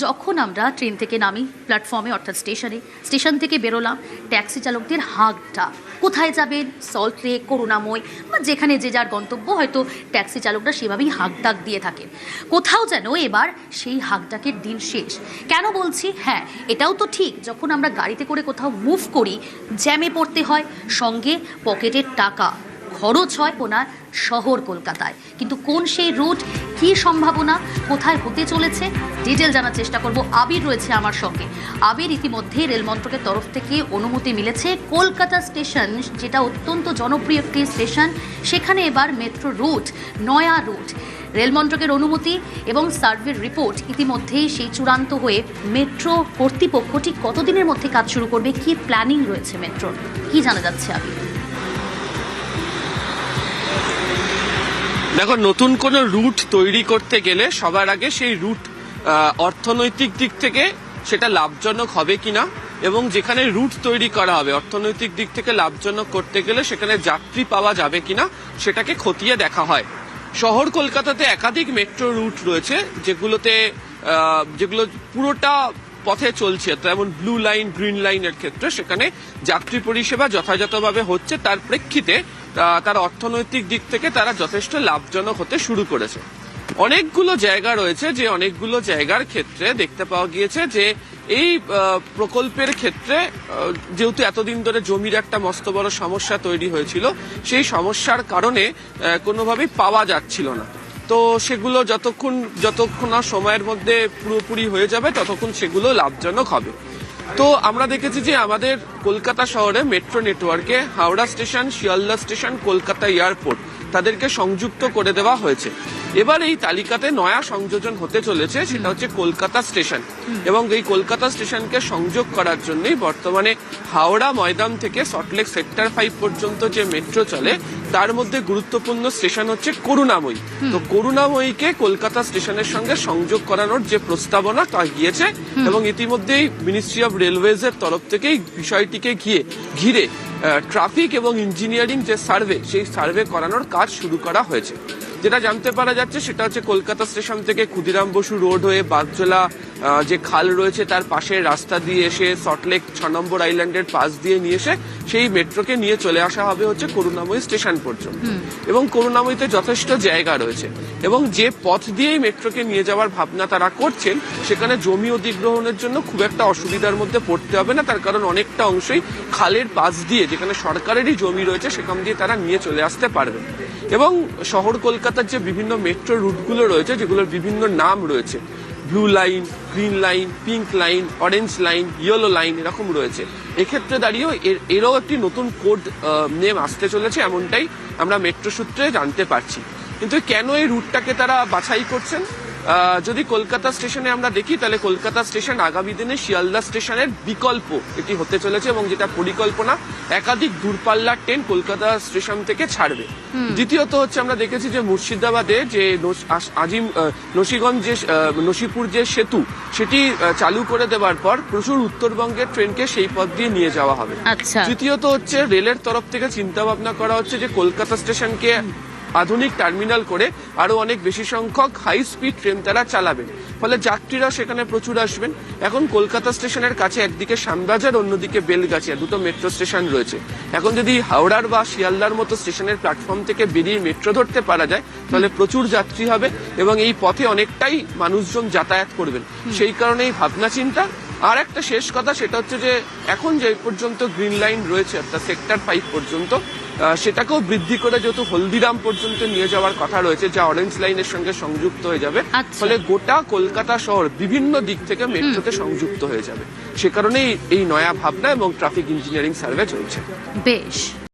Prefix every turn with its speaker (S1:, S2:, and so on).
S1: যখন আমরা ট্রেন থেকে নামি প্ল্যাটফর্মে অর্থাৎ স্টেশন থেকে বেরোলাম, ট্যাক্সি চালকদের হাঁকটা কোথায় যাবেন, সল্ট লেক, করুণাময় বা যেখানে যে যার গন্তব্য, হয়তো ট্যাক্সি চালকরা সেভাবেই হাঁক ডাক দিয়ে থাকেন। কোথাও যেন এবার সেই হাঁক ডাকের দিন শেষ। কেন বলছি? হ্যাঁ, এটাও তো ঠিক, যখন আমরা গাড়িতে করে কোথাও মুভ করি, জ্যামে পড়তে হয়, সঙ্গে পকেটের টাকা খরচ হয় ওনার শহর কলকাতায়। কিন্তু কোন সেই রুট, কী সম্ভাবনা, কোথায় হতে চলেছে, ডিটেল জানার চেষ্টা করব। আবির রয়েছে আমার সঙ্গে। আবির, ইতিমধ্যে রেল মন্ত্রকের তরফ থেকে অনুমতি মিলেছে কলকাতা স্টেশন, যেটা অত্যন্ত জনপ্রিয় একটি স্টেশন, সেখানে এবার মেট্রো রুট, নয়া রুট, রেল মন্ত্রকের অনুমতি এবং সার্ভের রিপোর্ট ইতিমধ্যেই সেই চূড়ান্ত হয়ে মেট্রো কর্তৃপক্ষ ঠিক কতদিনের মধ্যে কাজ শুরু করবে, কি প্ল্যানিং রয়েছে মেট্রোর, কি জানা যাচ্ছে আবির?
S2: দেখো, নতুন কোনো রুট তৈরি করতে গেলে সবার আগে সেই রুট অর্থনৈতিক দিক থেকে সেটা লাভজনক হবে কিনা, এবং যেখানে রুট তৈরি করা হবে অর্থনৈতিক দিক থেকে লাভজনক করতে গেলে সেখানে যাত্রী পাওয়া যাবে কিনা সেটাকে খতিয়ে দেখা হয়। শহর কলকাতাতে একাধিক মেট্রো রুট রয়েছে যেগুলো পুরোটা পথে চলছে। যেমন ব্লু লাইন, গ্রিন লাইনের ক্ষেত্রে সেখানে যাত্রী পরিষেবা যথাযথভাবে হচ্ছে, তার প্রেক্ষিতে তার অর্থনৈতিক দিক থেকে তারা যথেষ্ট লাভজনক হতে শুরু করেছে। অনেকগুলো জায়গা রয়েছে, যে অনেকগুলো জায়গার ক্ষেত্রে দেখতে পাওয়া গিয়েছে যে এই প্রকল্পের ক্ষেত্রে যেহেতু এতদিন ধরে জমির একটা মস্ত বড় সমস্যা তৈরি হয়েছিল, সেই সমস্যার কারণে কোনোভাবেই পাওয়া যাচ্ছিল না। তো সেগুলো যতক্ষণ না সময়ের মধ্যে পুরোপুরি হয়ে যাবে ততক্ষণ সেগুলো লাভজনক হবে। তো আমরা দেখেছি যে আমাদের কলকাতা শহরে মেট্রো নেটওয়ার্কে Howrah station, Sealdah station, Kolkata airport তাদেরকে সংযুক্ত করে দেওয়া হয়েছে। এবার এই তালিকাতে নয়া সংযোজন হতে চলেছে, সেটা হচ্ছে কলকাতা স্টেশন। এবং এই কলকাতা স্টেশনকে সংযোগ করার জন্যই বর্তমানে হাওড়া ময়দান থেকে সল্টলেক সেক্টর 5 পর্যন্ত যে মেট্রো চলে, তার মধ্যে গুরুত্বপূর্ণ স্টেশন হচ্ছে করুণাময়ী। তো করুণাময়ীকে কলকাতা স্টেশনের সঙ্গে সংযোগ করানোর যে প্রস্তাবনা তা গিয়েছে, এবং ইতিমধ্যেই মিনিস্ট্রি অফ রেলওয়েজ এর তরফ থেকে এই বিষয়টিকে ঘিরে ট্রাফিক এবং ইঞ্জিনিয়ারিং যে সার্ভে, সেই সার্ভে করানোর কাজ শুরু করা হয়েছে। যেটা জানতে পারা যাচ্ছে সেটা হচ্ছে কলকাতা স্টেশন থেকে ক্ষুদিরাম বসু রোড হয়ে বাগজোলা যে খাল রয়েছে তার পাশের রাস্তা দিয়ে এসে সল্টলেক 6 নম্বর আইল্যান্ডের পাশ দিয়ে নিয়ে এসে সেই মেট্রোকে নিয়ে চলে আসা হবে হচ্ছে করুণাময়ী স্টেশন পর্যন্ত। এবং করুণাময়ীতে যথেষ্ট জায়গা রয়েছে, এবং যে পথ দিয়েই মেট্রোকে নিয়ে যাওয়ার ভাবনা তারা করছেন, সেখানে জমি অধিগ্রহণের জন্য খুব একটা অসুবিধার মধ্যে পড়তে হবে না। তার কারণ অনেকটা অংশই খালের পাশ দিয়ে, যেখানে সরকারেরই জমি রয়েছে, সেখান দিয়ে তারা নিয়ে চলে আসতে পারবে। এবং শহর কলকাতার যে বিভিন্ন মেট্রো রুটগুলো রয়েছে, যেগুলোর বিভিন্ন নাম রয়েছে, blue line, green line, pink line, orange line, yellow line, এরকম রয়েছে। এক্ষেত্রে দাঁড়িয়েও এরও একটি নতুন কোড নেম আসতে চলেছে, এমনটাই আমরা মেট্রো সূত্রে জানতে পারছি। কিন্তু কেন এই রুটটাকে তারা বাছাই করছেন? যদি কলকাতা স্টেশনে আমরা দেখি, তাহলে কলকাতা স্টেশন আগামী দিনে শিয়ালদা স্টেশনের বিকল্প এটি হতে চলেছে, এবং যেটা পরিকল্পনা, একাধিক দূরপাল্লার ট্রেন কলকাতা স্টেশন থেকে ছাড়বে। দ্বিতীয়ত হচ্ছে, আমরা দেখেছি যে মুর্শিদাবাদে যে নসিপুর যে সেতু, সেটি চালু করে দেওয়ার পর প্রচুর উত্তরবঙ্গের ট্রেনকে সেই পথ দিয়ে নিয়ে যাওয়া হবে। তৃতীয়ত হচ্ছে, রেলের তরফ থেকে চিন্তা ভাবনা করা হচ্ছে যে কলকাতা স্টেশনকে আধুনিক টার্মিনাল করে আরো অনেক বেশি সংখ্যক হাই স্পিড ট্রেন তারা চালাবেন, ফলে যাত্রীরা সেখানে প্রচুর আসবেন। এখন কলকাতা স্টেশনের কাছে একদিকে শ্যামবাজার, অন্যদিকে বেলগাছিয়া, দুটো মেট্রো স্টেশন রয়েছে। এখন যদি হাওড়ার বা শিয়ালদার মতো স্টেশনের প্ল্যাটফর্ম থেকে বেরিয়ে মেট্রো ধরতে পারা যায়, তাহলে প্রচুর যাত্রী হবে এবং এই পথে অনেকটাই মানুষজন যাতায়াত করবেন। সেই কারণেই ভাবনা চিন্তা। আর একটা শেষ কথা, সেটা হচ্ছে যে এখন যে পর্যন্ত গ্রিন লাইন রয়েছে অর্থাৎ সেক্টর 5 পর্যন্ত, সেটাকেও বৃদ্ধি করে যেহেতু হলদিরাম পর্যন্ত নিয়ে যাওয়ার কথা রয়েছে, যা অরেঞ্জ লাইনের সঙ্গে সংযুক্ত হয়ে যাবে, ফলে গোটা কলকাতা শহর বিভিন্ন দিক থেকে মেট্রোতে সংযুক্ত হয়ে যাবে। সে কারণেই এই নয়া ভাবনা এবং ট্রাফিক ইঞ্জিনিয়ারিং সার্ভে চলছে।
S1: বেশ।